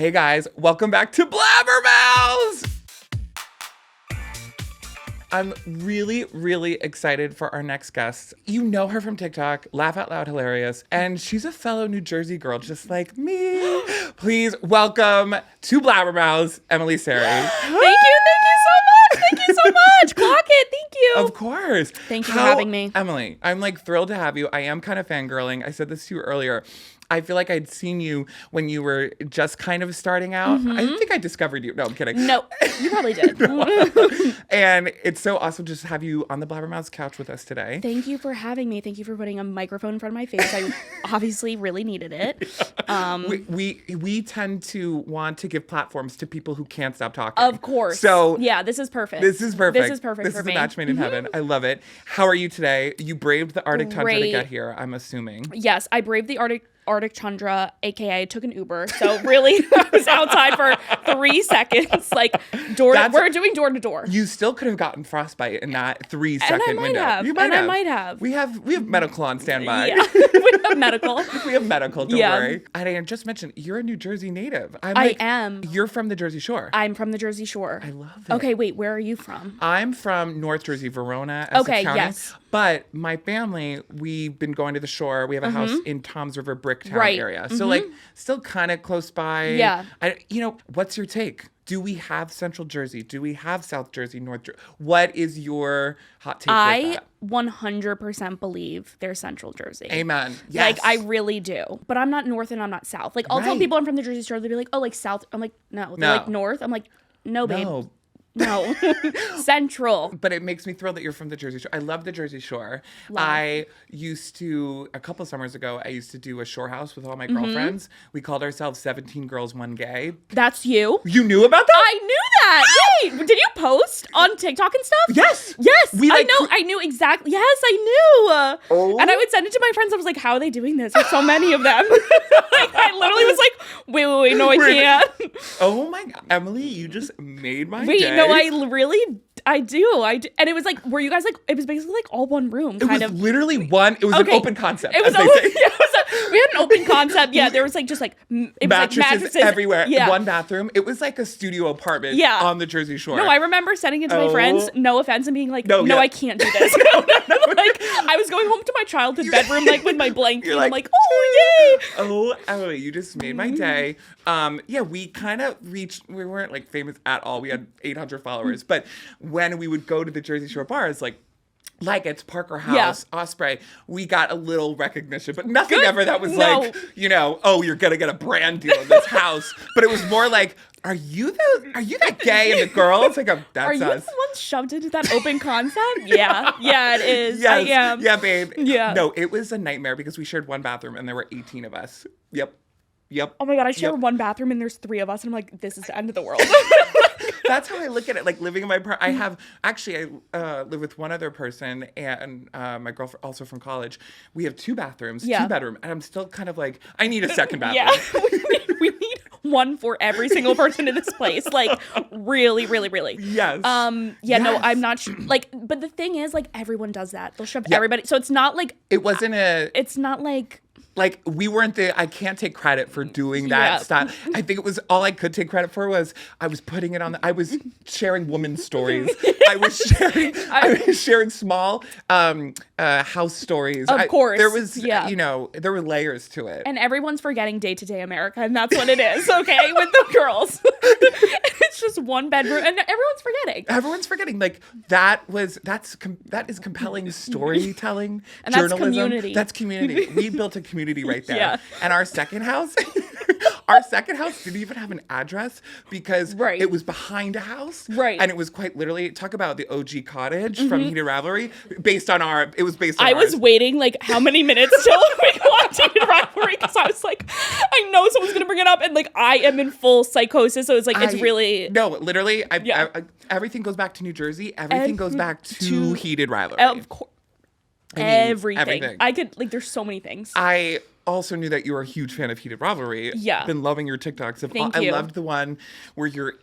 Hey guys, welcome back to Blabbermouths! I'm really, really excited for our next guest. You know her from TikTok, Laugh Out Loud Hilarious, and she's a fellow New Jersey girl just like me. Please welcome to Blabbermouths, Emily Sarre. Thank you so much. Clock it. Thank you. Of course. Thank you for having me. Emily, I'm like thrilled to have you. I am kind of fangirling. I said this to you earlier. I feel like I'd seen you when you were just kind of starting out. I think I discovered you. No, I'm kidding. No, you probably did. And it's so awesome just to have you on the Blabbermouths couch with us today. Thank you for having me. Thank you for putting a microphone in front of my face. I obviously really needed it. We tend to want to give platforms to people who can't stop talking. Of course. So yeah, this is perfect. This is perfect. This is perfect This for is me. a match made in heaven. I love it. How are you today? You braved the Arctic tundra to get here, I'm assuming. Yes, I braved the Arctic tundra, aka I took an Uber. So really, I was outside for 3 seconds. Like we're doing door to door. You still could have gotten frostbite in that 3-second window. You might have. I might have. We have medical on standby. Yeah, we have medical. We have medical. Don't worry. And I just mentioned you're a New Jersey native. I am. You're from the Jersey Shore. I'm from the Jersey Shore. I love it. Okay, wait. Where are you from? I'm from North Jersey, Verona, Essex County. Yes. But my family, we've been going to the shore. We have a house in Toms River, Bricktown area. So like still kind of close by. Yeah. What's your take? Do we have Central Jersey? Do we have South Jersey, North Jersey? What is your hot take with that? 100% believe they're Central Jersey. Amen. Yes. Like, I really do. But I'm not North and I'm not South. Like, I'll tell people I'm from the Jersey Shore, they'll be like, oh, like South. I'm like, no. They're like North. I'm like, no, babe. No. Central. But it makes me thrilled that you're from the Jersey Shore. I love the Jersey Shore. I used to, a couple summers ago, I used to do a shore house with all my girlfriends. We called ourselves 17 Girls, One Gay. That's you? You knew about that? I knew that. Wait, did you post on TikTok and stuff? Yes. Yes. I knew exactly. Yes, I knew. Oh. And I would send it to my friends. I was like, how are they doing this? There's so many of them. Like, I literally was like, wait, no, I can't. Oh my God. Emily, you just made my day. No, I do. And it was like, were you guys like, it was basically like all one room. It was literally one, it was an open concept. It was, we had an open concept. Yeah, there was like, just like, it was mattresses everywhere. Yeah. One bathroom. It was like a studio apartment on the Jersey Shore. No, I remember sending it to my friends, no offense, and being like, no, I can't do this. Like, I was going home to my childhood bedroom, like with my blanket. You're I'm like, oh, yay. Oh, Emily, you just made my day. We kind of reached, we weren't like famous at all. We had 800 followers. But when we would go to the Jersey Shore bars, like it's Parker House, Osprey, we got a little recognition, but nothing ever that was like, oh, you're going to get a brand deal in this house. But it was more like, are you that gay? And the girl, it's like, that's Are you us. the one shoved into that open concept? Yeah, it is. Yes. I am. Yeah, babe. Yeah. No, it was a nightmare because we shared one bathroom and there were 18 of us. Yep. Oh my God, I share one bathroom and there's 3 of us and I'm like, this is the end of the world. That's how I look at it. Like living in my I live with one other person and my girlfriend also from college. We have 2 bathrooms, 2 bedroom, and I'm still kind of like, I need a second bathroom. Yeah, we need one for every single person in this place. Like really, really, really. Yes. No, I'm not but the thing is, like, everyone does that. They'll shove everybody. So it's not like it's not like we weren't I can't take credit for doing that stuff. I think it was all I could take credit for was I was putting it on I was sharing women's stories. I was sharing small house stories. Of course. There was there were layers to it. And everyone's forgetting day-to-day America, and that's what it is, okay, with the girls. It's just one bedroom and everyone's forgetting. Like that is compelling storytelling. And journalism. that's community. That's community. We built a community right there. Yeah. And our second house didn't even have an address because it was behind a house. Right. And it was quite literally, talk about the OG cottage from Heated Rivalry, it was based on I ours. was waiting like how many minutes till we watched Heated Rivalry because I was like, I know someone's gonna bring it up, and like I am in full psychosis, so it's like it's really literally everything goes back to New Jersey. Everything goes back to Heated Rivalry. Of course. Everything. I could there's so many things. I also knew that you were a huge fan of Heated Rivalry. Yeah. Been loving your TikToks. Thank you. I loved the one where you're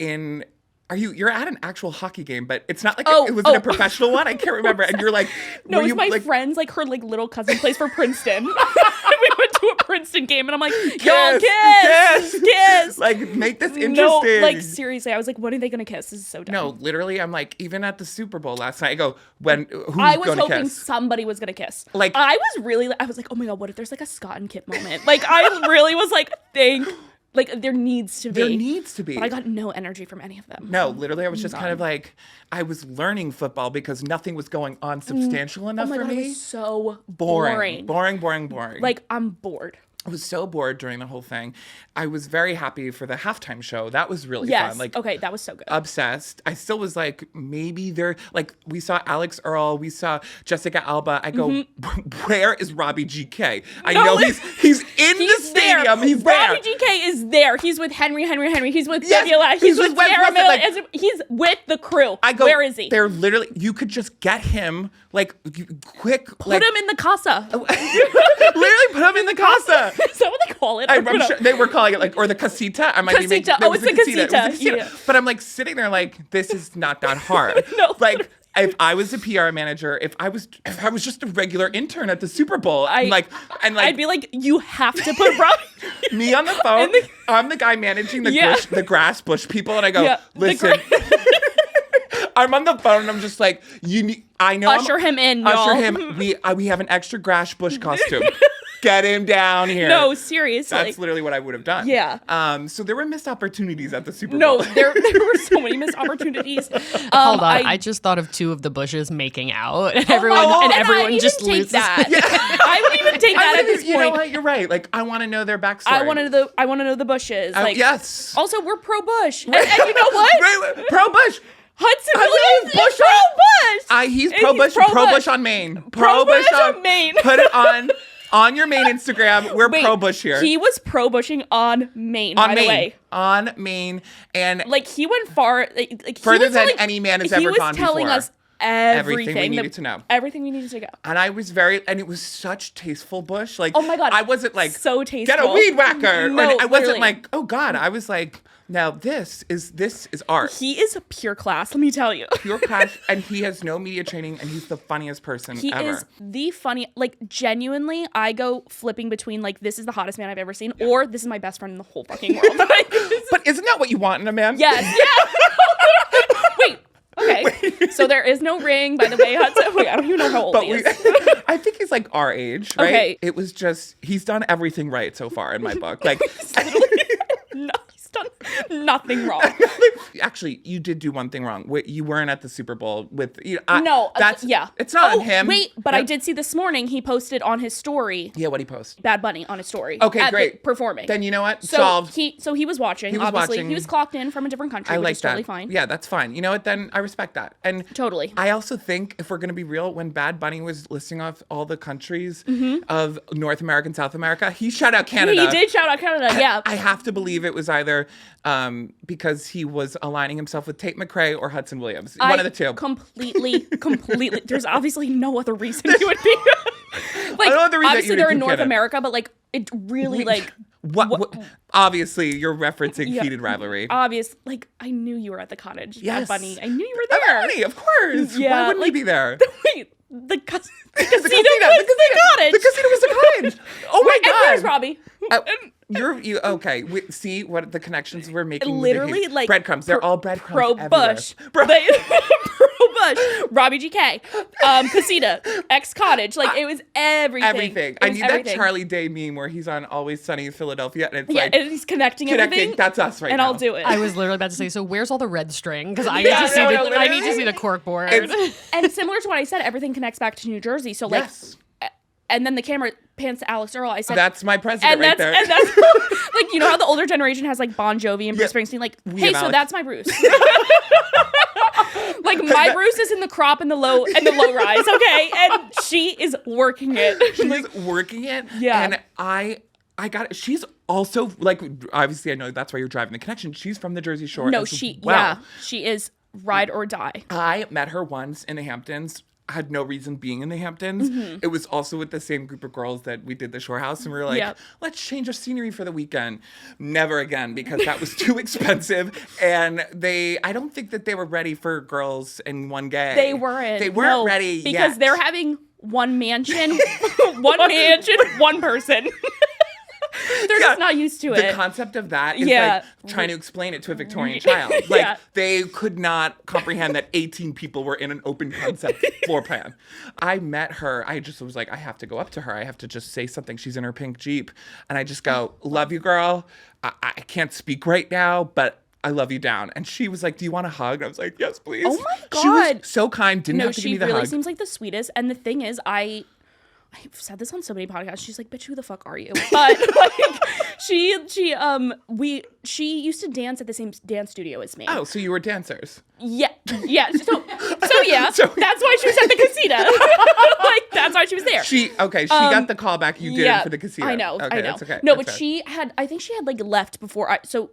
at an actual hockey game, but it's not like it wasn't a professional one. I can't remember. And you're like, no, it was my friend's, like her like little cousin plays for Princeton. We went to to a Princeton game, and I'm like, y'all kiss. Like, make this interesting. No, like, seriously, I was like, when are they gonna kiss? This is so dumb. No, literally, I'm like, even at the Super Bowl last night, I go, who's I was gonna hoping kiss? somebody was gonna kiss. Like, I was like, oh my god, what if there's like a Scott and Kit moment? Like, I really was like, there needs to be. There needs to be. But I got no energy from any of them. No, literally, I was just kind of like, I was learning football because nothing was going on substantial enough for me. It was so boring. Like, I'm bored. I was so bored during the whole thing. I was very happy for the halftime show. That was really yes. fun. Like, okay, that was so good. Obsessed. I still was like, maybe they're like, we saw Alix Earle, we saw Jessica Alba. I go, where is Robbie GK? I know he's in the stadium. He's there. Robbie GK is there. He's with Henry. He's with Yes, Fibula. He's with Wes Wilson, he's with the crew. I go, where is he? They're literally, you could just get him, like, quick. Put him in the casa. Literally put him in the casa. Is that what they call it? I'm sure they were calling it, like, or the casita. I might be making, Casita. Oh, it's the casita. Yeah. But I'm like sitting there like, this is not that hard. No. Like, if I was a PR manager, if I was just a regular intern at the Super Bowl, I'd be like, you have to put Robbie. me on the phone. I'm the guy managing the grass bush people, and I go, listen. I'm on the phone and I'm just like, I know. Usher him in, y'all. Usher him. We have an extra grass bush costume. Get him down here. No, seriously. That's literally what I would have done. Yeah. So there were missed opportunities at the Super Bowl. No, there were so many missed opportunities. Hold on, I just thought of two of the Bushes making out, and everyone just loses. That. I wouldn't even take that at this point. You know what? You're right. Like, I want to know their backstory. I want to know the Bushes. Like, yes. Also, we're pro Bush, and you know what? Pro Bush. Hudson Williams is pro Bush. He's pro Bush. Pro Bush on Maine. Pro Bush on Maine. Put it on your Maine Instagram. We're pro Bush here. He was pro Bushing on Maine. By the way, on Maine, and like he went far, like further than any man has ever gone before. He was telling us everything we needed to know. Everything we needed to know. And I was and it was such tasteful Bush. Like, oh my god, I wasn't like so tasteful. Get a weed whacker. No, I wasn't like, oh god. I was like, now this is art. He is a pure class, let me tell you. Pure class, and he has no media training, and he's the funniest person ever. He is the funny, like, genuinely, I go flipping between, like, this is the hottest man I've ever seen, or this is my best friend in the whole fucking world. But isn't that what you want in a man? Yes, yeah. Wait. Okay, so there is no ring, by the way, Hudson. Wait, I don't even know how old he is. I think he's like our age, right? Okay. It was just, he's done everything right so far in my book. Like, no, he's done nothing wrong. Actually, you did do one thing wrong. You weren't at the Super Bowl with, no, it's not on him. Wait, but I did see this morning, he posted on his story. Yeah, what'd he post? Bad Bunny on his story. Okay, great. Performing. Then you know what? So Solved. He was watching, obviously. He was clocked in from a different country, which is totally fine. Yeah, that's fine. You know what? Then I respect that. And totally. I also think, if we're going to be real, when Bad Bunny was listing off all the countries of North America and South America, he shout out Canada. He did shout out Canada, yeah. I have to believe it was either because he was aligning himself with Tate McRae or Hudson Williams. One of the two. Completely. There's obviously no other reason he would be. Like, obviously they're in North America, but like, it really What? Obviously, you're referencing Heated Rivalry. Like, I knew you were at the cottage. Yes. Bad Bunny. I knew you were there. Bunny, of course. Yeah, why wouldn't we be there? Wait, the casita was the cottage. The casita was the cottage. Oh my god. And where's Robbie? You okay? See what the connections we're making. Literally, with like breadcrumbs. They're all breadcrumbs. Pro Bush. Pro Bush. Robbie GK. Casita. X Cottage. Like, it was everything. Everything. I need that Charlie Day meme where he's on Always Sunny in Philadelphia, and it's like, and he's connecting everything. That's us right now. And I'll do it. I was literally about to say, so where's all the red string? Because I need to see the cork board. And similar to what I said, everything connects back to New Jersey. So like, and then the camera pans to Alix Earle. I said, that's my president right there. And that's like, you know how the older generation has like Bon Jovi and Bruce Springsteen. Like, hey, so that's my Bruce. Like, my Bruce is in the crop and the low rise, okay? And she is working it. She's working it. Yeah. And I got it. She's also, like, obviously I know that's why you're driving the connection. She's from the Jersey Shore. No, she is ride or die. I met her once in the Hamptons. I had no reason being in the Hamptons. It was also with the same group of girls that we did the Shore House, and we were like, let's change our scenery for the weekend. Never again, because that was too expensive. And I don't think that they were ready for girls and one gay. They weren't. They weren't ready because yet. they're having one mansion, one person. They're just not used to it. The concept of that is like trying to explain it to a Victorian child. Like they could not comprehend that 18 people were in an open concept floor plan. I met her. I just was like, I have to go up to her. I have to just say something. She's in her pink Jeep. And I just go, love you, girl. I can't speak right now, but I love you down. And she was like, do you want a hug? And I was like, yes, please. Oh my God. She was so kind. Didn't have to give me the hug. She really seems like the sweetest. And the thing is, I've said this on so many podcasts. She's like, bitch, who the fuck are you? But like, she used to dance at the same dance studio as me. Oh, so you were dancers? Yeah. So yeah. So that's why she was at the casita. Like that's why she was there. She got the call back you did for the casita. I know. Okay, that's okay. No, that's but fair. I think she had like left before so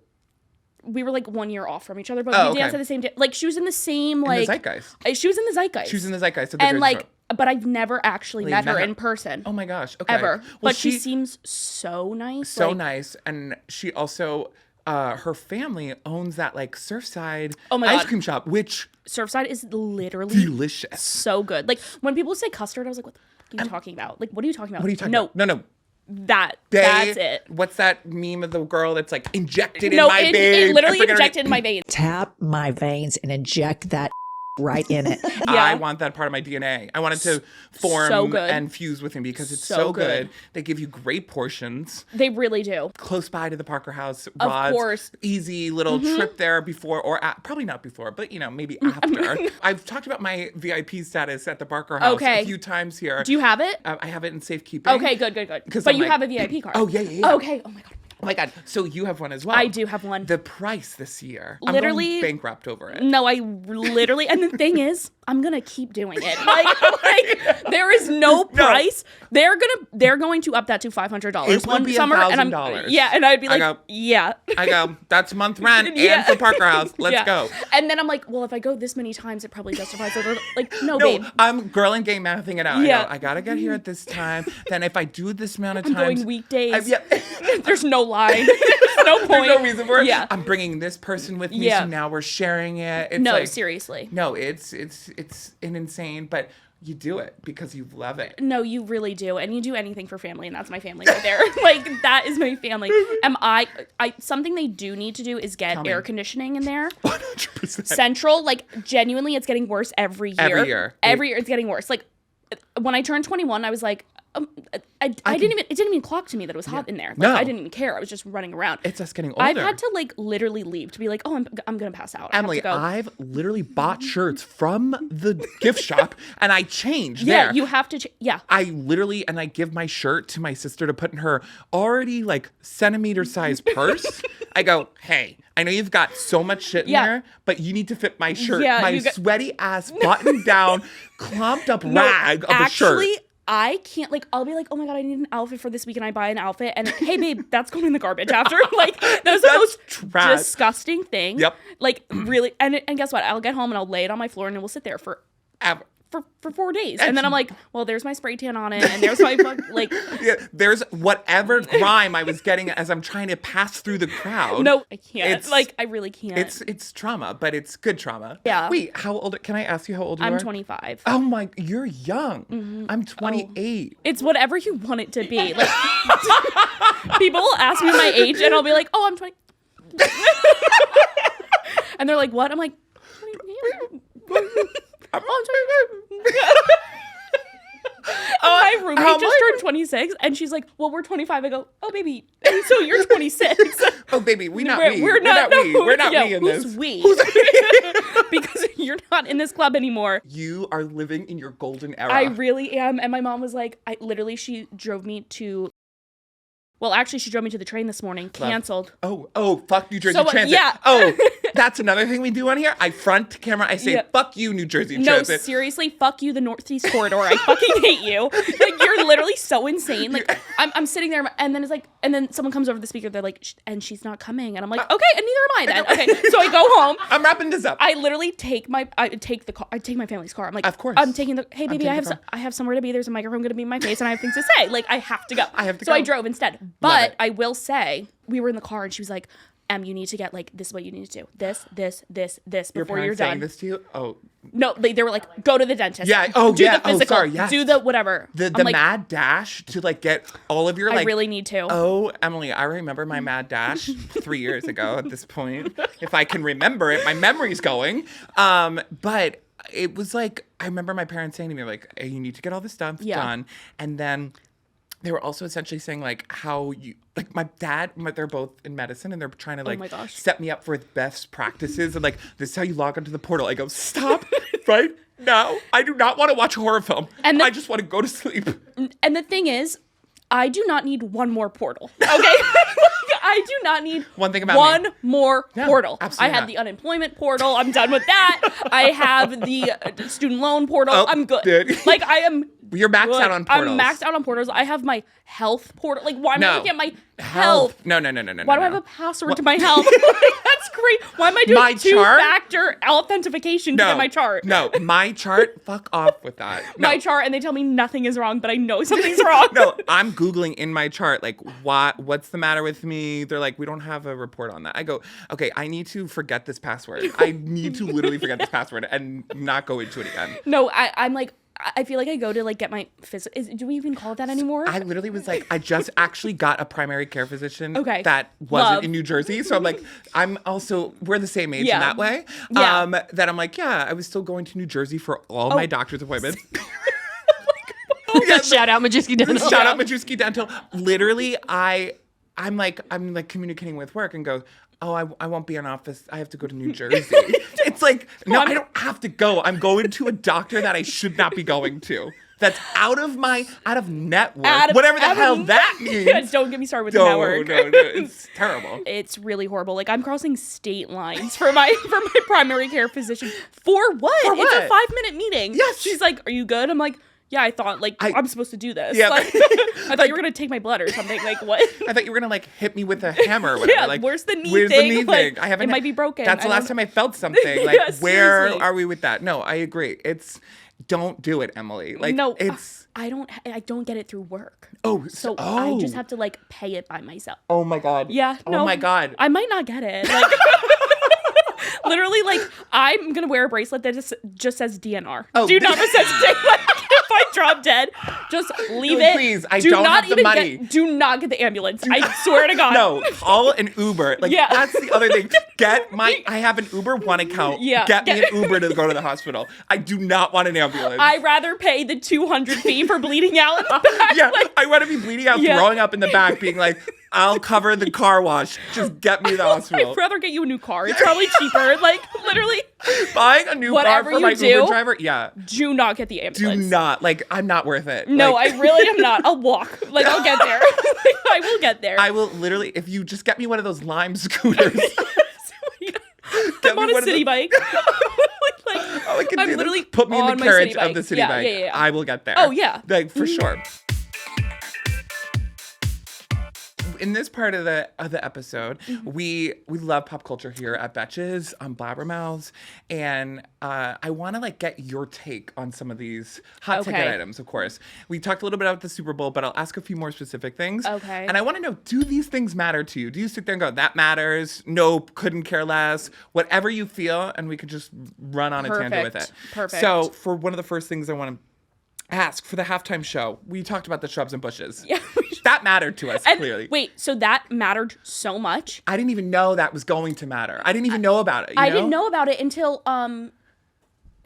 we were like 1 year off from each other, but we danced at the same time. Like she was in the same like in the zeitgeist. She was in the zeitgeist. She was in the zeitgeist of the and Jersey like, Shore. but I've never actually met her in person. Oh my gosh! Okay. Ever. Well, but she seems so nice. So nice, and she also. Her family owns that like Surfside ice cream shop, which Surfside is literally delicious, so good. Like when people say custard, I was like, "What the fuck are you talking about? Like, what are you talking about?" What are you talking about? No. That's it. What's that meme of the girl that's like injected in my veins? It literally injected in my veins. Tap my veins and inject that right in it. Yeah. I want that part of my DNA. I want it to form and fuse with me because it's so good. They give you great portions. They really do. Close by to the Parker House. Of course. Easy little trip there before or probably not before, but maybe after. I've talked about my VIP status at the Parker House a few times here. Do you have it? I have it in safekeeping. Okay, good. But you have a VIP card. Oh, yeah. Okay. Oh my God. Oh my God. So you have one as well. I do have one. The price this year. Literally. I'm going bankrupt over it. No, I literally, and the thing is, I'm going to keep doing it. Like there is no price. They're going to up that to $500 it will be summer. $1,000. Yeah. And I'd be like, yeah. I go, that's month rent and for Parker House. Let's go. And then I'm like, well, if I go this many times, it probably justifies it. Like, no, babe. I'm girl and gay mathing it out. Yeah. I got to get here at this time. Then if I do this amount of times. I'm going weekdays. Yeah. There's no line. There's no point. There's no reason for it. Yeah. I'm bringing this person with me, so now we're sharing it. It's no, like, seriously. No, it's an insane, but you do it because you love it. No, you really do. And you do anything for family, and that's my family right there. Like, that is my family. I something they do need to do is get air conditioning in there. 100%. Central, like, genuinely, it's getting worse every year. Every year it's getting worse. Like, when I turned 21, I was like, it didn't even clock to me that it was hot in there. Like, I didn't even care. I was just running around. It's us getting older. I've had to like literally leave to be like, oh, I'm gonna pass out. Emily, I've literally bought shirts from the gift shop and I changed there. Yeah, you have to. I literally, and I give my shirt to my sister to put in her already like centimeter size purse. I go, hey, I know you've got so much shit in there, but you need to fit my shirt. My sweaty ass buttoned down, clumped up rag of a shirt. I can't, like, I'll be like, oh my God, I need an outfit for this week, and I buy an outfit, and hey, babe, that's going in the garbage after. Like, that's the most disgusting thing. Yep. Like, really, and guess what? I'll get home, and I'll lay it on my floor, and it will sit there for 4 days. And then I'm like, well, there's my spray tan on it, and there's my, like. Yeah, there's whatever grime I was getting as I'm trying to pass through the crowd. No, I can't. I really can't. It's trauma, but it's good trauma. Yeah. Wait, how old, can I ask you how old you are? I'm 25. Oh my, you're young. Mm-hmm. I'm 28. Oh, it's whatever you want it to be. Like, people will ask me my age, and I'll be like, oh, I'm 20. And they're like, what? I'm like, 20. My roommate just turned 26, and she's like, well, we're 25. I go, oh, baby, so you're 26. Oh, baby, we're not we in this. Who's we? Because you're not in this club anymore. You are living in your golden era. I really am. And my mom was like, she drove me to... Well, actually, she drove me to the train this morning. Canceled. Oh, fuck New Jersey Transit. Yeah. Oh, that's another thing we do on here. I front camera. I say, fuck you, New Jersey Transit. No, seriously, fuck you, the Northeast Corridor. I fucking hate you. Like, you're literally so insane. Like, I'm sitting there, and then it's like, and then someone comes over the speaker. They're like, and she's not coming. And I'm like, okay, and neither am I then. Okay, so I go home. I'm wrapping this up. I literally take my family's car. I'm like, of course. I'm taking hey, baby, I have somewhere to be. There's a microphone going to be in my face, and I have things to say. Like, I have to go. I have to so go. I drove instead. But I will say, we were in the car, and she was like, you need to get like, this is what you need to do. This before Your you're parents done. saying this to you? Oh. No, they were like, go to the dentist. Yeah. Do the physical. Oh, sorry. Yes. Do the whatever. The I'm like, mad dash to like get all of your like. I really need to. Oh, Emily, I remember my mad dash 3 years ago at this point. If I can remember it, my memory's going. But it was like, I remember my parents saying to me like, hey, you need to get all this stuff done. And then they were also essentially saying like how you, like my dad, they're both in medicine and they're trying to like set me up for best practices and like, this is how you log onto the portal. I go, stop, right? No, I do not want to watch a horror film. And I just want to go to sleep. And the thing is, I do not need one more portal. Okay? I do not need one more portal. I had the unemployment portal. I'm done with that. I have the student loan portal. I'm good. Like I am. You're maxed out on portals. I'm maxed out on portals. I have my health portal. Like why am I looking at my health? No. Why do I have a password to my health? Like, that's great. Why am I doing my two-factor authentication to get my chart? No, my chart. Fuck off with that. No. My chart, and they tell me nothing is wrong, but I know something's wrong. No, I'm Googling in my chart, like, what's the matter with me? They're like, we don't have a report on that. I go, okay, I need to forget this password. I need to literally forget this password and not go into it again. No, I'm like, I feel like I go to like get my do we even call it that anymore? I literally was like, I just actually got a primary care physician that wasn't in New Jersey. So I'm like, we're the same age in that way. That I'm like, I was still going to New Jersey for all my doctor's appointments. Shout out Majewski Dental. Shout out Majewski Dental. Literally, I'm like communicating with work and go, I won't be in office. I have to go to New Jersey. It's like, no, I don't have to go. I'm going to a doctor that I should not be going to. That's out of network. Whatever the hell that means. Yeah, don't get me started with the network. No, it's terrible. It's really horrible. Like I'm crossing state lines for my primary care physician. For what? It's a 5-minute meeting. Yes. She's like, "Are you good?" I'm like, yeah, I thought I'm supposed to do this. Yeah. Like, I thought you were gonna take my blood or something. Like what? I thought you were gonna like hit me with a hammer or whatever. Yeah, like, where's the knee thing? thing? The knee like, thing? I haven't. It might be broken. That's the last time I felt something. Like where seriously. are we with that? No, I agree. Don't do it, Emily. Like no, I don't get it through work. I just have to like pay it by myself. Oh my god. Yeah. No, oh my god. I might not get it. Like, literally, like I'm gonna wear a bracelet that just says DNR. Do not resuscitate. Like, if I drop dead, just leave it. Please, I don't have the money. Do not get the ambulance. I swear to God. No, call an Uber. Like that's the other thing. I have an Uber One account. Yeah. Get me an Uber to go to the hospital. I do not want an ambulance. I'd rather pay the $200 fee for bleeding out in the back. Yeah, I want to be bleeding out, throwing up in the back, being like, I'll cover the car wash. Just get me to the hospital. I'd rather get you a new car. It's probably cheaper. Like, literally. Buying a new car for my Uber driver? Yeah. Do not get the ambulance. Do not. Like, I'm not worth it. No, like, I really am not. I'll walk. Like, I'll get there. Like, I will get there. I will literally, if you just get me one of those Lime scooters. I'm on a city bike. I'm literally put me in the carriage of the city bike. Yeah. I will get there. Oh, yeah. Like, for sure. In this part of the episode, we love pop culture here at Betches on Blabbermouths, and I want to like get your take on some of these hot ticket items. Of course, we talked a little bit about the Super Bowl, but I'll ask a few more specific things. Okay. And I want to know: do these things matter to you? Do you sit there and go, "That matters"? Nope, couldn't care less. Whatever you feel, and we could just run on a tangent with it. Perfect. So, for one of the first things I want to ask for the halftime show, we talked about the shrubs and bushes. Yeah. That mattered to us, clearly. Wait, so that mattered so much? I didn't even know that was going to matter. I didn't even know about it. I didn't know about it until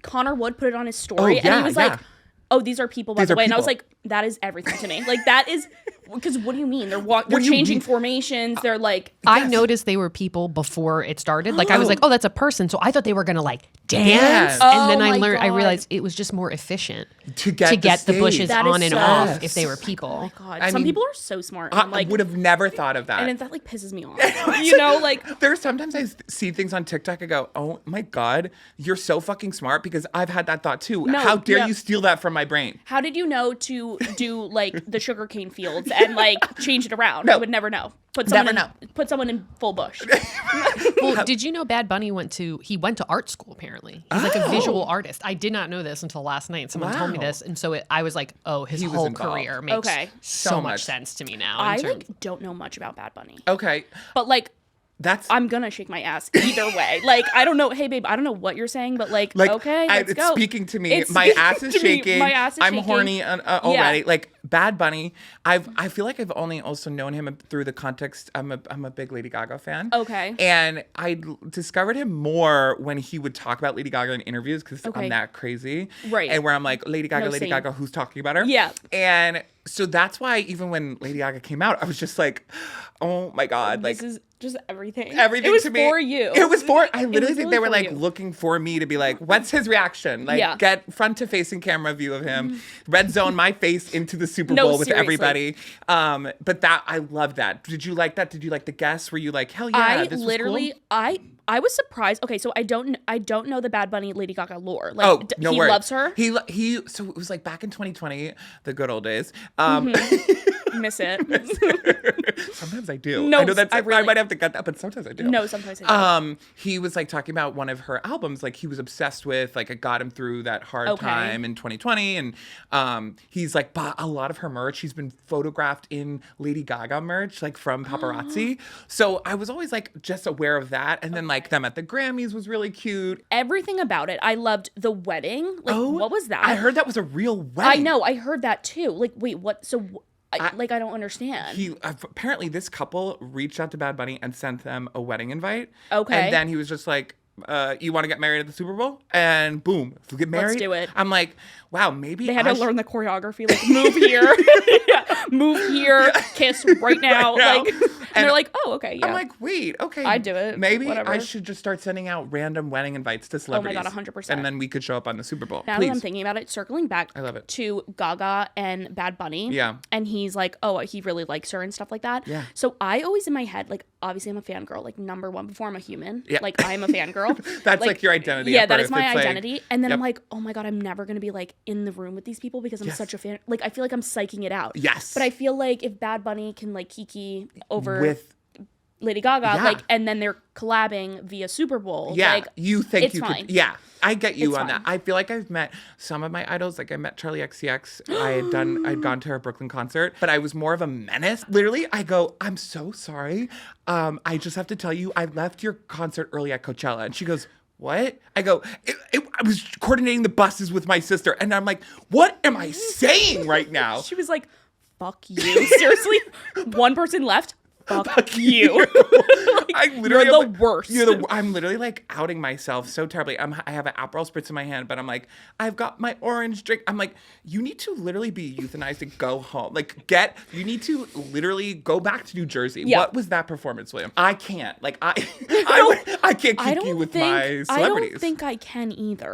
Connor Wood put it on his story. And he was like, oh, these are people, by the way. And I was like, that is everything to me. Like, that is... Because what do you mean? They're changing formations. They're like... I noticed they were people before it started. Like, I was like, oh, that's a person. So I thought they were going to, like, dance. And then I realized it was just more efficient to get the bushes on and off if they were people. Oh, my God. Some people are so smart. I would have never thought of that. And that, like, pisses me off. You know, like... There's sometimes I see things on TikTok, I go, oh, my God, you're so fucking smart, because I've had that thought, too. How dare you steal that from my brain? How did you know to do, like, the sugarcane fields and like change it around? No. I would never know. Put someone in full bush. Well, did you know Bad Bunny went to art school? Apparently, he's like a visual artist. I did not know this until last night. Someone told me this, and so I was like, oh, his whole career makes so much sense to me now. I like don't know much about Bad Bunny. Okay, but like I'm gonna shake my ass either way. Like, I don't know. Hey, babe, I don't know what you're saying, but like okay, let's go. It's speaking to me. My ass is shaking. My ass is I'm shaking. horny already. Yeah. Like Bad Bunny. I feel like I've only also known him through the context. I'm a big Lady Gaga fan. Okay. And I discovered him more when he would talk about Lady Gaga in interviews because I'm that crazy. Right. And where I'm like, Lady Gaga, who's talking about her? Yeah. And so that's why even when Lady Gaga came out, I was just like, oh my God. Like, this is just everything. Everything it was to me. For you. It was for, I literally think really they were like you. looking for me to be like, what's his reaction? Like get front to facing camera view of him, red zone my face into the Super Bowl with everybody. But that, I love that. Did you like that? Did you like the guests? Were you like, hell yeah, this was cool? I was surprised. Okay, so I don't know the Bad Bunny Lady Gaga lore. Like, no he worries. loves her. He. So it was like back in 2020, the good old days. Miss it. Sometimes I do. No, I know that's. I might have to cut that, but sometimes I do. No, sometimes I do. He was like talking about one of her albums, like he was obsessed with, like it got him through that hard time in 2020, and he's like bought a lot of her merch. He's been photographed in Lady Gaga merch, like from paparazzi. So I was always like just aware of that, and then like them at the Grammys was really cute. Everything about it. I loved the wedding. Like, what was that? I heard that was a real wedding. I know. I heard that too. Like, wait, what? So. I don't understand. He apparently this couple reached out to Bad Bunny and sent them a wedding invite. Okay. And then he was just like, you want to get married at the Super Bowl? And boom, if we get married. Let's do it. I'm like, wow, maybe they had to learn the choreography. Like, move here, move here, kiss right now. Like, and they're like, oh, okay, yeah. I'm like, wait, okay, I'd do it. Maybe whatever. I should just start sending out random wedding invites to celebrities. Oh my God, 100%. And then we could show up on the Super Bowl. Now that I'm thinking about it, circling back I love it. to Gaga and Bad Bunny. Yeah. And he's like, oh, he really likes her and stuff like that. Yeah. So I always in my head, like, obviously I'm a fangirl, like number one before I'm a human. Yeah. Like I am a fangirl. That's like your identity. Yeah, that is my identity. Like, and then I'm like, oh my God, I'm never going to be like in the room with these people because I'm such a fan. Like, I feel like I'm psyching it out. Yes. But I feel like if Bad Bunny can like kiki over with Lady Gaga, like, and then they're collabing via Super Bowl. Yeah, like, you think it's you fine. could? Yeah, I get you It's on fine. that. I feel like I've met some of my idols. Like I met Charlie XCX. I'd gone to her Brooklyn concert, but I was more of a menace. Literally, I go, I'm so sorry. I just have to tell you, I left your concert early at Coachella, and she goes, what? I go, I was coordinating the buses with my sister, and I'm like, what am I saying right now? She was like, fuck you. Seriously? One person left? Fuck you. Like, you're the worst. I'm literally like outing myself so terribly. I have an Aperol spritz in my hand, but I'm like, I've got my orange drink. I'm like, you need to literally be euthanized and go home. Like, you need to literally go back to New Jersey. Yeah. What was that performance, William? I can't. Like, I can't keep you with my celebrities. I don't think I can either.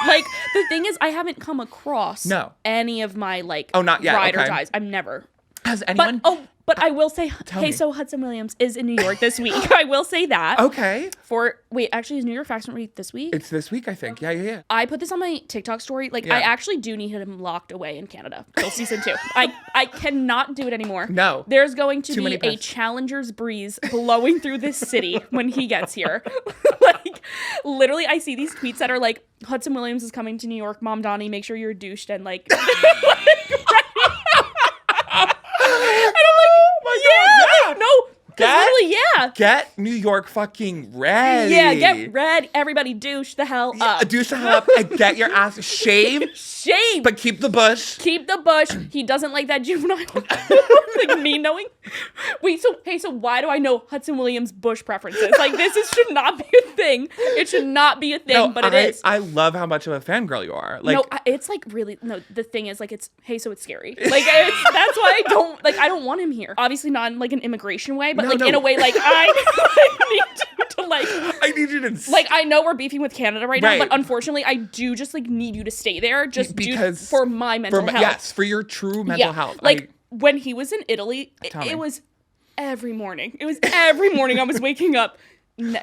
Like, the thing is, I haven't come across any of my, like, not yet. ride or dies. I'm never. Has anyone? But I will say, so Hudson Williams is in New York this week. I will say that. Okay. Actually, is New York Fashion Week this week? It's this week, I think. Yeah. I put this on my TikTok story. Like, I actually do need him locked away in Canada till season 2. I cannot do it anymore. No. There's going to be a Challenger's breeze blowing through this city when he gets here. Like, literally, I see these tweets that are like, Hudson Williams is coming to New York. Mom Donnie, make sure you're douched and like... Get New York fucking ready. Yeah, get ready. Everybody douche the hell up. Douche the hell up and get your ass shaved. Shave. But keep the bush. Keep the bush. He doesn't like that juvenile. Like me knowing. Wait, so why do I know Hudson Williams' bush preferences? Like should not be a thing. It should not be a thing, but it is. I love how much of a fangirl you are. Like, no, it's like really, no, the thing is like, it's, so it's scary. Like, that's why I don't want him here. Obviously not in like an immigration way, but in a way like I need you to like, I know we're beefing with Canada right now, but unfortunately I do just like need you to stay there because for my mental health. Yes, for your true mental health. Like when he was in Italy, it was every morning. It was every morning I was waking up.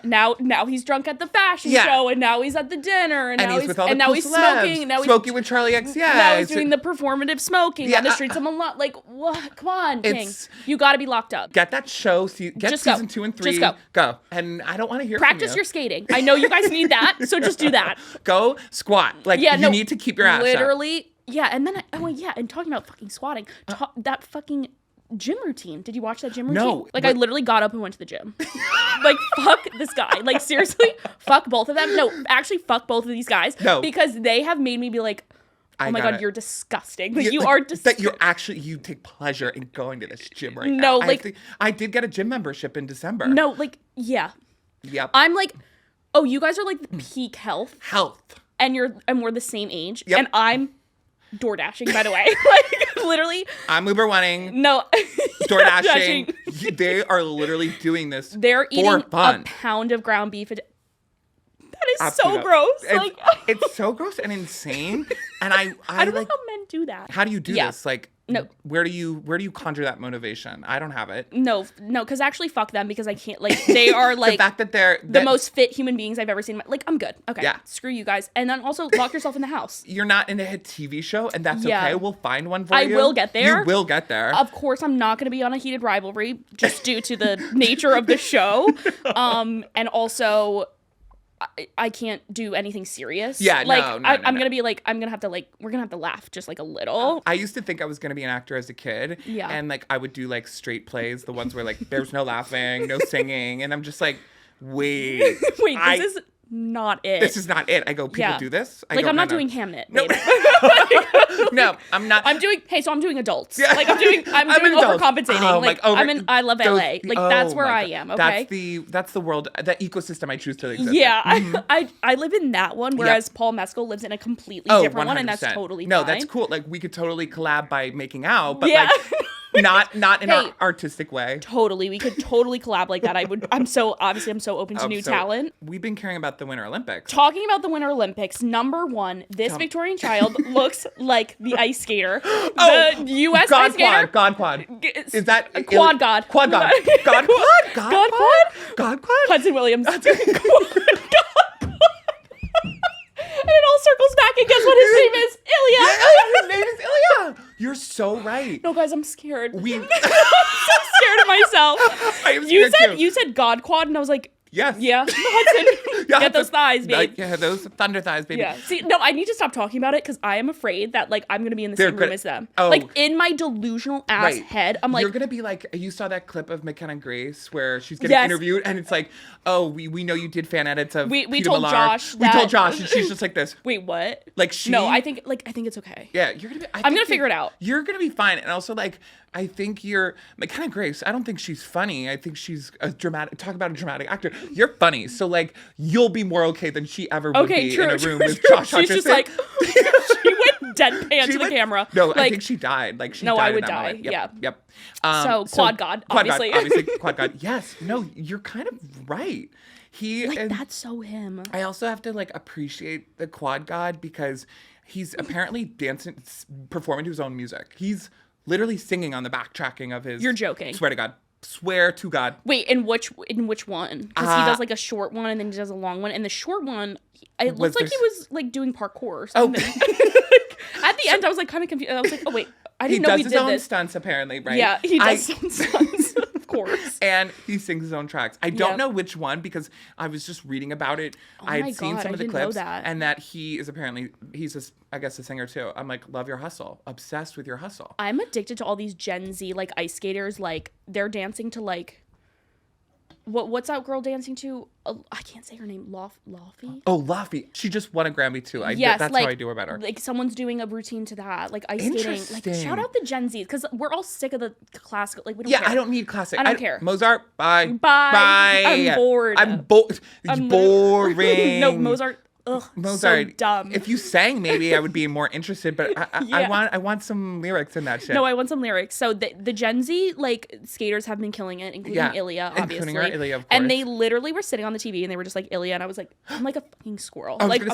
Now he's drunk at the fashion show, and now he's at the dinner, and now he's with all and now he's smoking, and now smoking with Charlie XCX. Now he's doing the performative smoking on the streets of Milan. Like, what? Come on, King. You got to be locked up. Get that show. Get season 2 and 3. Just go. And I don't want to hear. Practice your skating. I know you guys need that, so just do that. Go squat. Like you need to keep your ass literally. Up. Yeah, and then and talking about fucking squatting, that fucking gym routine. Did you watch that gym routine? No. Like, I literally got up and went to the gym. Like, fuck this guy. Like, seriously, fuck both of them. No, actually, fuck both of these guys. No. Because they have made me be like, oh my God, you're disgusting. Like, you are disgusting. That you take pleasure in going to this gym right now. No, like. I did get a gym membership in December. No, like, yeah. Yep. I'm like, oh, you guys are like the peak health. And we're the same age. Yep. And I'm door dashing, by the way. Like, literally. I'm Uber One-ing. No. Door dashing. They are literally doing this. They're eating for fun. a pound of ground beef. That is Absolutely. so gross. It's so gross and insane. And I don't know like, how men do that. how do you do this? Like, no. Where do you conjure that motivation? I don't have it. No, because actually, fuck them, because I can't. Like, they are like the fact that they're the most fit human beings I've ever seen. Like, I'm good. Okay, Yeah. Screw you guys. And then also lock yourself in the house. You're not in a hit TV show, and that's Yeah. okay. We'll find one for I you. will get there. You will get there. Of course, I'm not going to be on a Heated Rivalry just due to the nature of the show. And also, I can't do anything serious. Yeah, like, no, I'm gonna be like, I'm gonna have to like, we're gonna have to laugh just like a little. I used to think I was gonna be an actor as a kid. Yeah. And like I would do like straight plays, the ones where like there's no laughing, no singing, and I'm just like, wait, this is not it. This is not it. I go, people do this. I'm not doing Hamnet. No. No, I'm not. I'm doing adults. Yeah. Like I'm doing overcompensating. Oh, like I love LA. Like that's where I am. Okay. That's the world, that ecosystem I choose to exist Yeah, in. I live in that one, whereas Paul Mescal lives in a completely different 100%. one, and that's totally no, fine. that's cool. Like we could totally collab by making out, but Yeah. like not in an artistic way. Totally, we could totally collab like that. I'm so open to new talent. We've been caring about the Winter Olympics. Talking about the Winter Olympics, number one, this Victorian child looks like the ice skater, the U.S. ice skater. God quad. Is that Quad God? Quad God. God Quad. God Quad. Hudson Williams. God Quad. And it all circles back, and guess what his name is? Ilya. His name is Ilya. You're so right. No, guys, I'm scared. We. I'm so scared of myself. I am scared too. You said God Quad, and I was like, yes. Yeah, Hudson. Get those thighs, babe. Yeah, those thunder thighs, baby. Yeah. See, no, I need to stop talking about it because I am afraid that like I'm gonna be in the same room as them. Oh. Like in my delusional ass head, I'm like, you're gonna be like, you saw that clip of McKenna Grace where she's getting interviewed, and it's like, oh, we know you did fan edits of we Peter told Millar. Josh. We told Josh, and she's just like this. Wait, what? Like she? No, I think it's okay. Yeah, you're gonna be. I'm gonna figure it out. You're gonna be fine, and also like. I think you're McKenna Grace. I don't think she's funny. I think she's a dramatic. Talk about a dramatic actor. You're funny, so like you'll be more okay than she ever would be in a room with Josh Hutcherson. She's just like she went deadpan to the camera. No, like, I think she died. Like she died. I would in that die. moment. Yep, Yeah. Yep. So Quad God, obviously. Quad God. Yes. No, you're kind of right. That's so him. I also have to like appreciate the Quad God because he's apparently performing to his own music. He's literally singing on the backtracking of his. You're joking. Swear to God. Swear to God. Wait, in which one? Because he does like a short one and then he does a long one. And the short one, it looked like he was like doing parkour or something. At the end, I was like kind of confused. I was like, oh wait, I didn't know he did this. He does his own stunts apparently, right? Yeah, he does his own stunts, of course. And he sings his own tracks. I don't know which one because I was just reading about it. I had seen some of the clips and that he is apparently I guess a singer too. I'm like, love your hustle, obsessed with your hustle. I'm addicted to all these Gen Z like ice skaters. Like they're dancing to like. What's that girl dancing to? I can't say her name. Laffy? Oh, Laffy. She just won a Grammy too. Yes, that's like, how I do her better. Like someone's doing a routine to that, like ice skating. Like shout out the Gen Z because we're all sick of the classical. Like we don't care. I don't need classic. I don't care. Mozart. Bye. Bye. I'm bored. I'm bored. It's boring. No, Mozart. Ugh, Mozart, so dumb. If you sang, maybe I would be more interested. But I want some lyrics in that shit. No, I want some lyrics. So the Gen Z like skaters have been killing it, including Ilya, obviously. Including Ilya, of course. And they literally were sitting on the TV and they were just like Ilya, and I was like, I'm like a fucking squirrel. What are you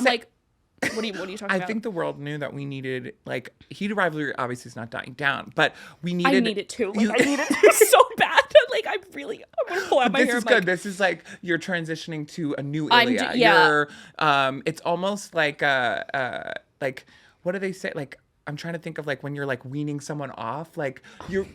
talking about? I think the world knew that we needed like Heated Rivalry. Obviously, is not dying down, but we needed. I need it too. Like, I need it so bad. Like I'm gonna pull out my hair. This is good. This is like you're transitioning to a new Ilya. You're it's almost like like what do they say? Like I'm trying to think of like when you're like weaning someone off. Like you're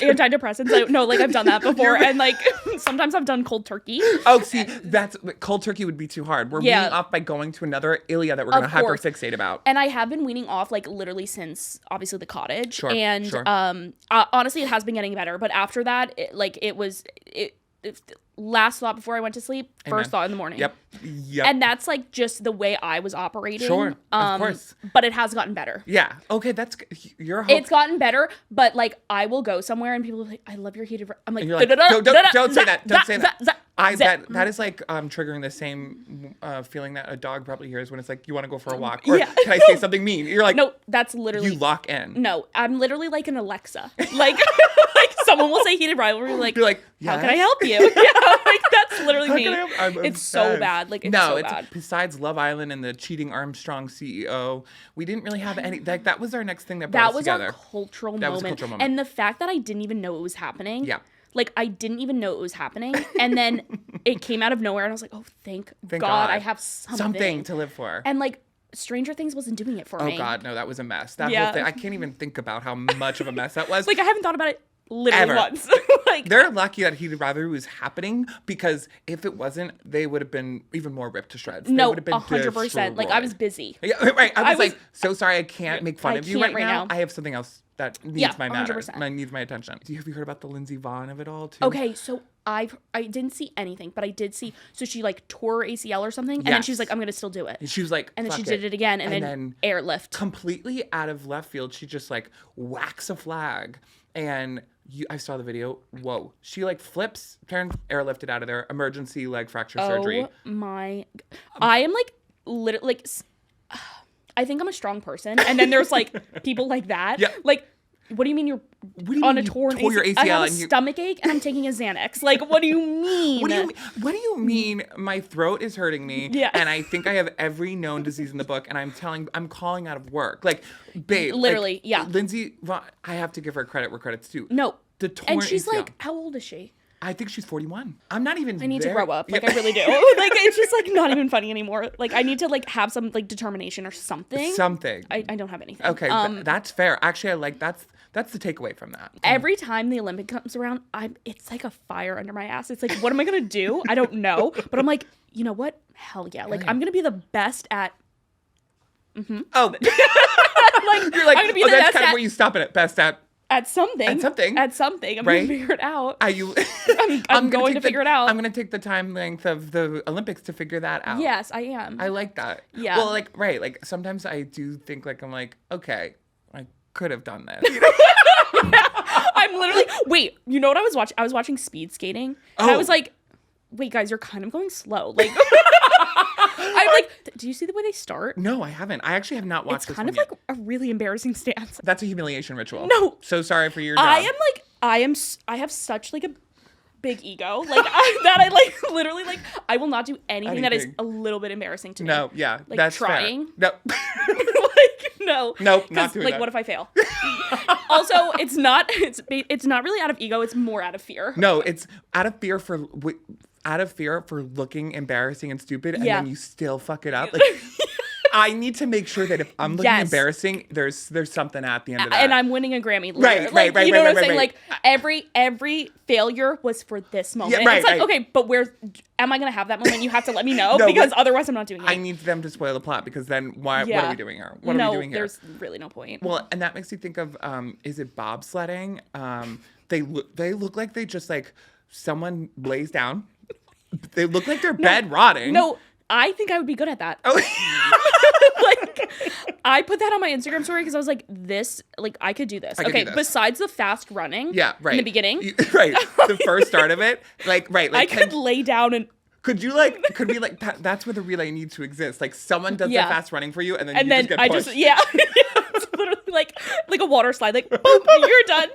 antidepressants. No, like I've done that before, and like sometimes I've done cold turkey. Oh, see, that's cold turkey would be too hard. We're weaning off by going to another Ilya that we're going to hyperfixate about. And I have been weaning off like literally since obviously the cottage. Sure, and sure. Honestly, it has been getting better. But after that, it was last thought before I went to sleep, first thought in the morning. Yep. And that's like just the way I was operating. Sure, of course. But it has gotten better. Yeah. Okay, that's your hope. It's gotten better, but like I will go somewhere and people are like, I love your heated. I'm like, don't say that. Don't say that. That is like triggering the same feeling that a dog probably hears when it's like, you want to go for a walk, or can I say something mean? You're like, no, that's literally you lock in. No, I'm literally like an Alexa. Like someone will say heated rivalry, like, you're like, yes? How can I help you? Yeah, like that's literally me. It's so bad. Like it's so bad. Besides Love Island and the cheating Armstrong CEO, we didn't really have any. Like that was our next thing that brought us together. That was a cultural moment, and the fact that I didn't even know it was happening. Yeah. Like, I didn't even know it was happening. And then it came out of nowhere. And I was like, oh, thank God I have something to live for. And, like, Stranger Things wasn't doing it for me. Oh, God, no, that was a mess. That whole thing, I can't even think about how much of a mess that was. Like, I haven't thought about it literally once. Like, they're lucky that Heated Rivalry was happening, because if it wasn't, they would have been even more ripped to shreds. No, they would have been 100%. Like, I was busy. Yeah, right. I was like, so sorry, I can't make fun of you right now. I have something else that needs my matter. 100%. Needs my attention. Have you heard about the Lindsey Vonn of it all too? Okay, so I didn't see anything, but I did see. So she like tore her ACL or something, and then she was like, "I'm gonna still do it." And she was like, and then she did it again, and then airlift. Completely out of left field, she just like whacks a flag, and I saw the video. Whoa! She like flips, turns, airlifted out of there, emergency leg fracture surgery. Oh my! I am like literally like. I think I'm a strong person, and then there's like people like that. Yeah. Like, what do you mean you're on a torn ACL? Your ACL? I have a stomach ache and I'm taking a Xanax. Like, what do you mean? What do you mean? My throat is hurting me, and I think I have every known disease in the book, and I'm calling out of work. Like, babe, literally, like, Lindsey, I have to give her credit where credit's due. No, the torn and she's ACL. Like, how old is she? I think she's 41. I'm not even. I need to grow up. Like, I really do. Like, it's just like not even funny anymore. Like, I need to like have some like determination or something. I don't have anything. Okay, that's fair. Actually, I like that's the takeaway from that. Every time the Olympic comes around, it's like a fire under my ass. It's like, what am I gonna do? I don't know. But I'm like, you know what? Hell yeah! Like, I'm gonna be the best at. Mm-hmm. Oh, like you're like, I'm gonna be the that's best kind of where you stop it at. Best at. At something. I'm right? gonna figure it out. Are you? I'm going to figure it out. I'm gonna take the time length of the Olympics to figure that out. Yes, I am. I like that. Yeah. Well, like, right. Like, sometimes I do think, like, I'm like, okay, I could have done this. I'm literally. Wait, you know what I was watching? I was watching speed skating, and I was like, wait, guys, you're kind of going slow. Like, I'm like, do you see the way they start? No, I haven't. I actually have not watched this one. It's kind of like a really embarrassing stance. That's a humiliation ritual. No. So sorry for your job. I have such like a big ego. Like, I like literally like, I will not do anything that is a little bit embarrassing to me. No, yeah. Like, that's trying. Fair. No. Like, no. Nope, not doing like, that. what if I fail? Also, it's not really out of ego. It's more out of fear. No, it's out of fear for looking embarrassing and stupid, and then you still fuck it up. Like, I need to make sure that if I'm looking embarrassing, there's something at the end of that. And I'm winning a Grammy later. Right. You know what I'm saying? Like, every failure was for this moment. Yeah, right, it's like, okay, but am I going to have that moment? You have to let me know, No, because otherwise I'm not doing it. I need them to spoil the plot, because then what are we doing here? What are we doing here? There's really no point. Well, and that makes me think of, is it bobsledding? They look like they just like someone lays down. They look like they're bed rotting. No, I think I would be good at that. Oh. Like, I put that on my Instagram story because I was like, I could do this. Okay, besides the fast running. Yeah, right. In the beginning. Right. The first start of it. Like, right. Like, I could lay down and. Could we that's where the relay needs to exist. Like, someone does the fast running for you, and then you just get pushed. It's literally like a water slide. Like, boom, you're done.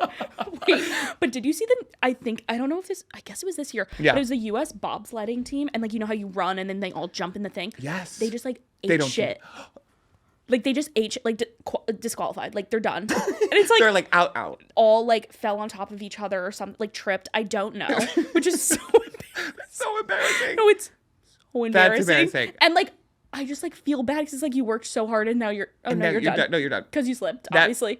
Wait, but did you see I don't know if I guess it was this year. Yeah. But it was the U.S. bobsledding team, and like, you know how you run and then they all jump in the thing? Yes. They just ate shit. Like, they just ate shit, like disqualified. Like, they're done. And it's like they're like out. All like fell on top of each other or something, like tripped. I don't know, which is so embarrassing. So embarrassing. No, it's so embarrassing. That's embarrassing. And like, I just like feel bad because it's like you worked so hard and now you're done. No, you're done. Because you slipped, obviously.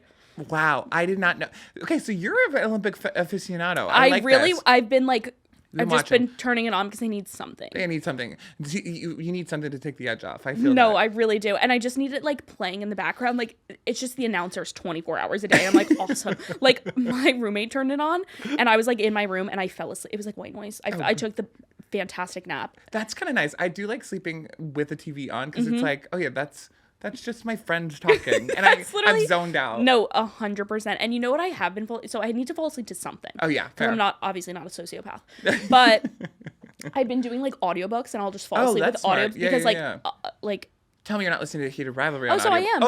Wow, I did not know. Okay, so you're an Olympic aficionado. I've been like, I've just watching. been turning it on because I need something. They need something. You need something to take the edge off. I feel No, that. I really do. And I just need it like playing in the background. Like it's just the announcers 24 hours a day. I'm like, awesome. Like my roommate turned it on and I was like in my room and I fell asleep. It was like white noise. I took the fantastic nap. That's kind of nice. I do like sleeping with the TV on because it's like, oh yeah, that's just my friend talking, and I've zoned out. No, 100%. And you know what I have been so I need to fall asleep to something. Oh yeah, fair. I'm obviously not a sociopath, but I've been doing like audiobooks, and I'll just fall asleep with audio because like. Tell me you're not listening to Heated Rivalry. Oh, so I am.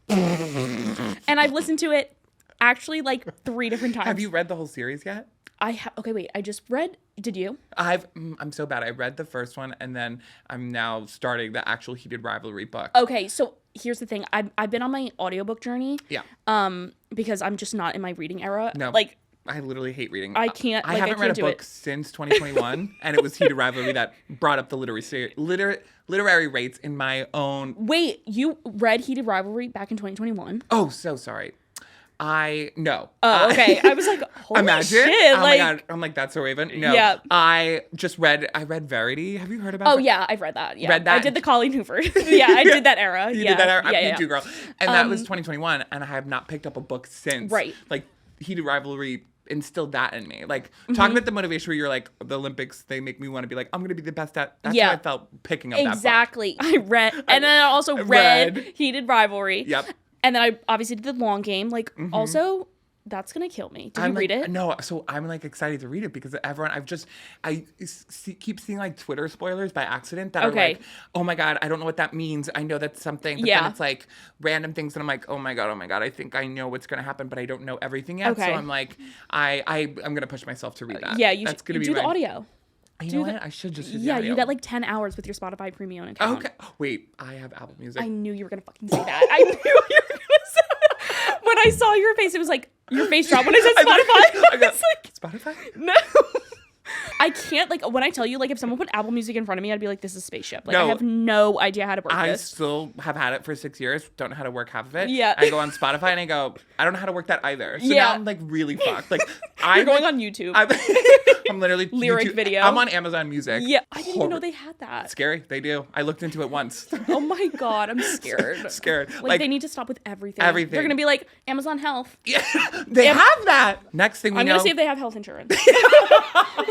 Oh. And I've listened to it actually like 3 different times. Have you read the whole series yet? I have. Okay, wait. I just read. Did you? I'm so bad. I read the first one, and then I'm now starting the actual Heated Rivalry book. Okay, so here's the thing. I've been on my audiobook journey. Yeah. Because I'm just not in my reading era. No. Like I literally hate reading. I can't. I haven't read a book since 2021, and it was Heated Rivalry that brought up the literary rates in my own. Wait, you read Heated Rivalry back in 2021? Oh, so sorry. No. Oh, okay. I was like, holy imagine. shit. Oh like, my god. I'm like, that's so Raven. No. Yeah. I read Verity. Have you heard about Oh, that? yeah, I've read that. Yeah. Read that? I did the Colleen Hoover. Yeah, I did that era. You yeah. did that era? Yeah, Me too, girl. And that was 2021, and I have not picked up a book since. Right. Like, Heated Rivalry instilled that in me. Like, talking about the motivation where you're like, the Olympics, they make me want to be like, I'm going to be the best at. That's how I felt picking up that book. Exactly. I read, and then I also read Heated Rivalry. Yep. And then I obviously did the long game. Like, also, that's gonna kill me. Did you read it? No, so I'm like excited to read it because everyone keep seeing like Twitter spoilers by accident that are like, oh my god, I don't know what that means. I know that's something, but then it's like random things and I'm like, oh my god, I think I know what's gonna happen, but I don't know everything yet. Okay. So I'm like, I'm gonna push myself to read that. Yeah, that's gonna be do the audio. You know what? I should just do the audio. You get like 10 hours with your Spotify Premium account. Okay. Wait, I have Apple Music. I knew you were gonna fucking say that. I knew you were gonna say that. When I saw your face, it was like your face dropped when I said Spotify. I was like, Spotify? No. I can't, like, when I tell you, like, if someone put Apple Music in front of me, I'd be like, this is Spaceship. Like, I have no idea how to work this. I still have had it for 6 years, don't know how to work half of it. Yeah. I go on Spotify and I go, I don't know how to work that either. So now I'm, like, really fucked. Like, You're going on YouTube. I'm literally... Lyric video. I'm on Amazon Music. Yeah. I didn't even know they had that. Scary. They do. I looked into it once. Oh, my God. I'm scared. Scared. Like, they need to stop with everything. Everything. They're going to be like, Amazon Health. Yeah. They have that. Next thing we know... I'm going to see if they have health insurance.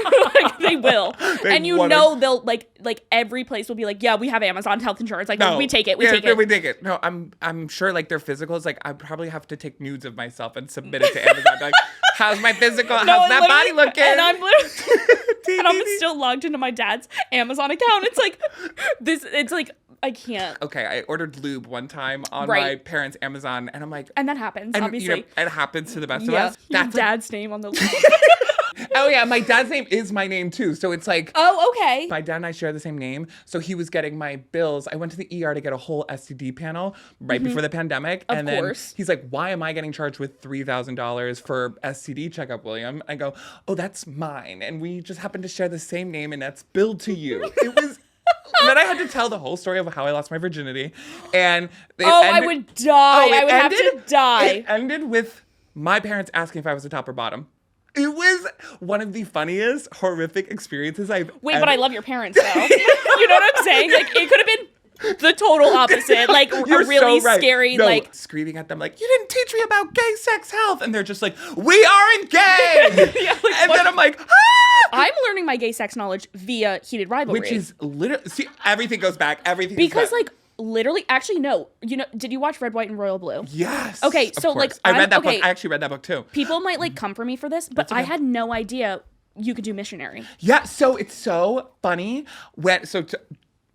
Like, they will. And they'll like every place will be like, yeah, we have Amazon health insurance. Like, no, we take it. We take it. No, I'm sure like their physicals, like I probably have to take nudes of myself and submit it to Amazon. Like, how's my physical? How's that body looking? And I'm literally and I'm still logged into my dad's Amazon account. It's like this. It's like I can't. Okay, I ordered lube one time on my parents' Amazon, and I'm like, and that happens. Obviously, you know, it happens to the best of us. Your dad's name on the lube. Oh yeah, my dad's name is my name too. So it's like, oh, okay. My dad and I share the same name. So he was getting my bills. I went to the ER to get a whole STD panel right before the pandemic. Of course. Then he's like, why am I getting charged with $3,000 for STD checkup, William? I go, oh, that's mine. And we just happen to share the same name and that's billed to you. It was... And then I had to tell the whole story of how I lost my virginity. And I would die. I would have to die. It ended with my parents asking if I was a top or bottom. It was one of the funniest, horrific experiences I've Wait, but I love your parents, though. You know what I'm saying? Like, it could have been the total opposite. Like, You're a really so right. scary, no, like... screaming at them, like, you didn't teach me about gay sex health. And they're just like, we aren't gay. Yeah, like, and then I'm like, ah! I'm learning my gay sex knowledge via Heated Rivalry. Which is literally... See, everything goes back. Everything Because, like... Literally, actually, no. You know, did you watch Red, White, and Royal Blue? Yes. Okay, so like I read that book. I actually read that book too. People might like come for me for this, but I had no idea you could do missionary. Yeah, so it's so funny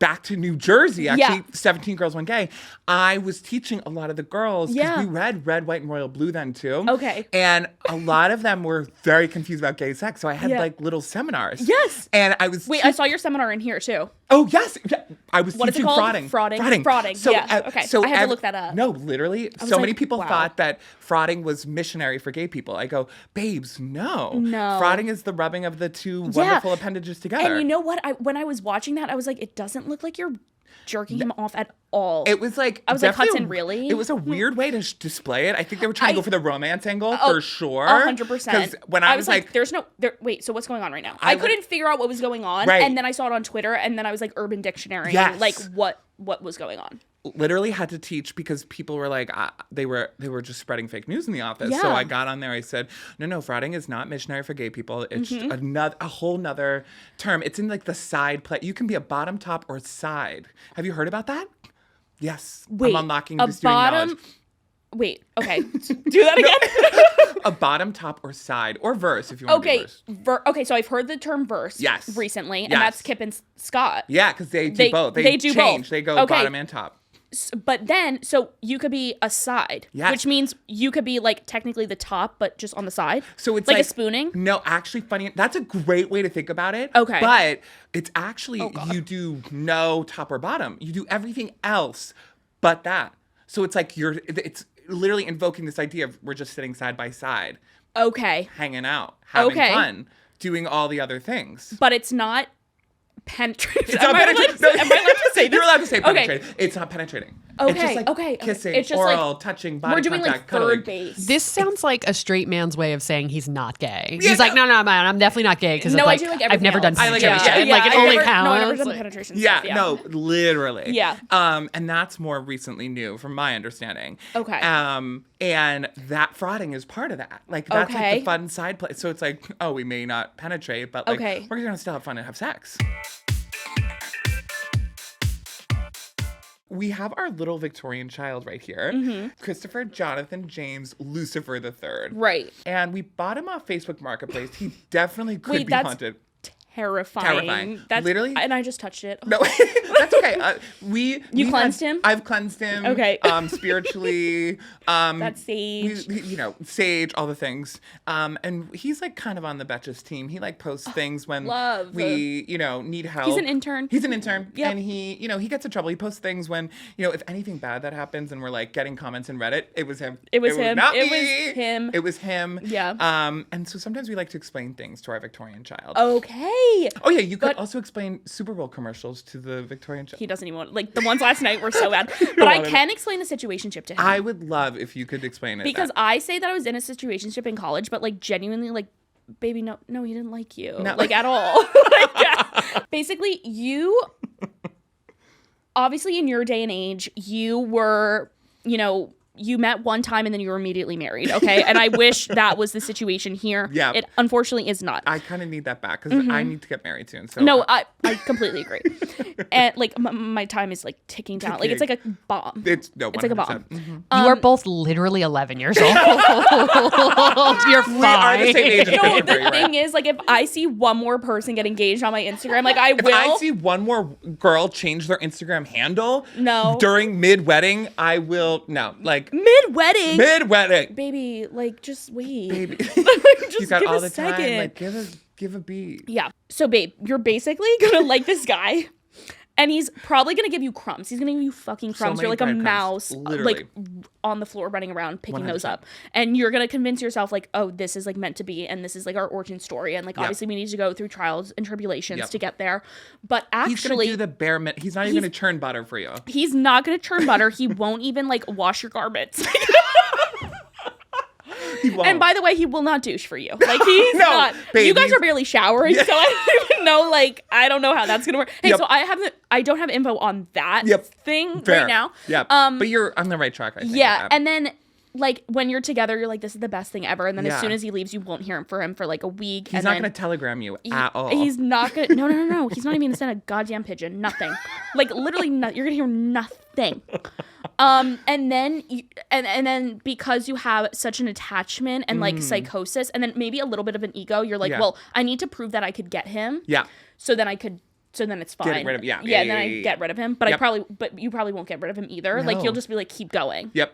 back to New Jersey, actually, 17 Girls, One Gay. I was teaching a lot of the girls because we read Red, White, and Royal Blue then too. Okay. And a lot of them were very confused about gay sex. So I had like little seminars. Yes. And I was... Wait, I saw your seminar in here too. Oh, yes. Yeah. I was what teaching is it called? Frauding. Frauding. So, yeah. Okay. So I had to look that up. No, literally. So many people thought that frauding was missionary for gay people. I go, babes, no. Frauding is the rubbing of the two wonderful appendages together. And you know what? When I was watching that, I was like, it doesn't look like you're jerking him off at all. It was like, I was like, Hudson, really? It was a weird way to display it. I think they were trying to go for the romance angle for sure. 100%. Because when I was like, wait, so what's going on right now? I couldn't figure out what was going on. Right. And then I saw it on Twitter, and then I was like, Urban Dictionary. Yes. Like, what was going on? Literally had to teach because people were like, they were just spreading fake news in the office. Yeah. So I got on there. I said, no, frodding is not missionary for gay people. It's a whole nother term. It's in like the side play. You can be a bottom, top, or side. Have you heard about that? Yes. Wait, I'm unlocking a this doing bottom. knowledge. Wait. Okay. Do that again. A bottom, top, or side, or verse if you want to do verse. Okay. So I've heard the term verse. Yes. Recently, and Yes. that's Kip and Scott. Yeah, because they do both. They do change. both. They go Okay. bottom and top. But then, so you could be a side, Yes. which means you could be like technically the top, but just on the side. So it's like a spooning. No, actually, funny. That's a great way to think about it. Okay. But it's actually you do no top or bottom. You do everything else but that. So it's like it's literally invoking this idea of we're just sitting side by side, Okay. hanging out, having Okay. fun, doing all the other things. But it's not penetrating. It's not penetrating. No, Am I allowed to say this? You're allowed to say Okay. penetrating. It's not penetrating. Okay, It's just like okay. kissing, It's just oral, like, touching, body We're doing contact, like cuddling. third base. This sounds like a straight man's way of saying he's not gay. Yeah, He's like, no, man, I'm definitely not gay because No, I like, do like I've never done everything else. penetration. Yeah, Like it I've only never, counts. No, I've never done Like- penetration Yeah, stuff. no, literally. Yeah. And that's more recently new from my understanding. Okay. And that frodding is part of that. Like that's like Okay. the fun side play. So it's like, oh, we may not penetrate, but like Okay. we're gonna still have fun and have sex. We have our little Victorian child right here, Christopher Jonathan James Lucifer III. Right. And we bought him off Facebook Marketplace. He definitely could Wait, be that's haunted. Terrifying. That's Literally? And I just touched it. No, that's okay. You cleansed him? I've cleansed him. Okay. Spiritually. That's sage. Sage, all the things. And he's like kind of on the Betches team. He like posts things when love. we, need help. He's an intern. He's an intern. Yep. And he gets in trouble. He posts things when, if anything bad that happens and we're like getting comments in Reddit, it was him. It was him. Not It me. was him. It was him. Yeah. And so sometimes we like to explain things to our Victorian child. Okay. Oh yeah, you could But- also explain Super Bowl commercials to the Victorian child. He doesn't even want, like, the ones last night were so bad. But I can explain the situationship to him. I would love if you could explain it. Because I say that I was in a situationship in college, but like genuinely, like, baby, no, he didn't like you, No. like at all. Like, yeah. Basically, you obviously in your day and age, you were, you met one time and then you were immediately married. Okay, and I wish that was the situation here. Yeah. It unfortunately is not. I kind of need that back because I need to get married soon. So No, I completely agree. And like my time is like ticking down. Like it's like a bomb. it's like a bomb. You are both literally 11 years old. You're fine. we are the same age. No, the thing is, like, if I see one more person get engaged on my Instagram, like, I If will. I see one more girl change their Instagram handle No. during mid-wedding, I will like mid-wedding. mid-wedding. Baby, like, just wait. Baby. Just You got give all a the second. time. Like give a beat. Yeah. So, babe, you're basically gonna like this guy. And he's probably going to give you crumbs. He's going to give you fucking crumbs. You're many like a breadcrumbs. mouse, Literally. like on the floor running around, picking those 100%. up. And you're going to convince yourself like, oh, this is like meant to be. And this is like our origin story. And like, obviously we need to go through trials and tribulations to get there. But He's gonna actually, do the bare minimum. He's not even gonna churn butter for you. he's not going to churn butter. He won't even like wash your garments. He won't. And by the way, he will not douche for you. Like, he's No, not. babe, You guys he's- are barely showering, so I don't even know. Like, I don't know how that's gonna work. Hey, Yep. so I don't have info on that thing Fair. right now. Yeah. but you're on the right track, I think. Yeah, with that. and then like when you're together, you're like, this is the best thing ever. And then as Yeah. soon as he leaves, you won't hear from him for like a week. He's and not then gonna telegram you at all. He's not gonna. No. He's not even gonna send a goddamn pigeon. Nothing. Like literally, you're gonna hear nothing. And then and then because you have such an attachment and like psychosis, and then maybe a little bit of an ego, you're like, Yeah. well, I need to prove that I could get him. Yeah. So then it's fine. rid of- yeah. Yeah. Yeah, Then I yeah. get rid of him. But Yep. but you probably won't get rid of him either. Like No. you'll just be like, keep going. Yep.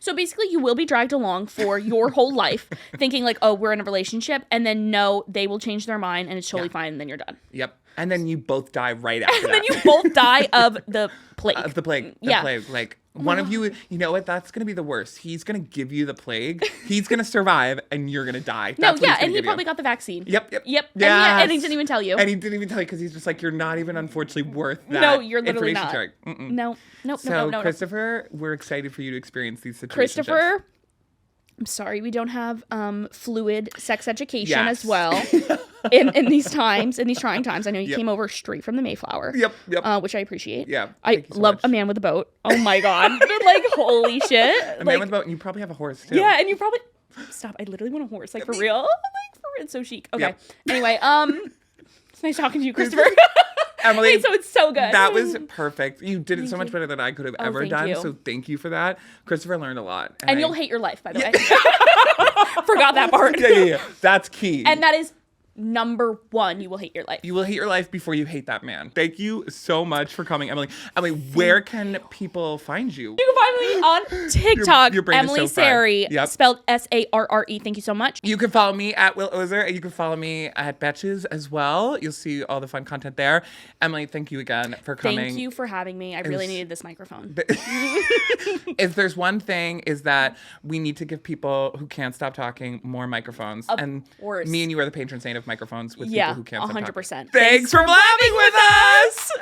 So basically you will be dragged along for your whole life thinking like, oh, we're in a relationship, and then no, they will change their mind and it's totally fine, and then you're done. Yep. And then you both die right after And that. then you both die of the plague. Of the plague. Yeah. Plague. Like One of you, you know what? That's going to be the worst. He's going to give you the plague. He's going to survive, and you're going to die. That's and he probably got the vaccine. Yep. And he didn't even tell you. And he didn't even tell you because he's just like, you're not even unfortunately worth that. No, you're literally not. Sharing. No. Christopher, we're excited for you to experience these situations. Christopher, I'm sorry we don't have fluid sex education as well in these times, in these trying times. I know you came over straight from the Mayflower. Yep. Which I appreciate. Yeah. I love a man with a boat. Oh my God. Like, holy shit. A man with a boat, and you probably have a horse too. Yeah, and you probably... Stop. I literally want a horse. Like, for real? Like, for real. It's so chic. Okay. Yep. Anyway, it's nice talking to you, Christopher. Emily, hey, so it's so good. That was perfect. You did it so much better than I could have ever done. You. So thank you for that. Christopher learned a lot. And you'll hate your life, by the way. Forgot that part. Yeah. That's key. And that is number one. You will hate your life. You will hate your life before you hate that man. Thank you so much for coming, Emily. Emily, where can people find you? You can find me on TikTok, your brain Emily is so fried. Sarre, spelled Sarre. Thank you so much. You can follow me at Will Ozer, and you can follow me at Betches as well. You'll see all the fun content there. Emily, thank you again for coming. Thank you for having me. I really needed this microphone. If there's one thing, is that we need to give people who can't stop talking more microphones. Of and course. Me and you are the patron saint of microphones with people who can't stop talking. 100%. Thanks for blabbing with us!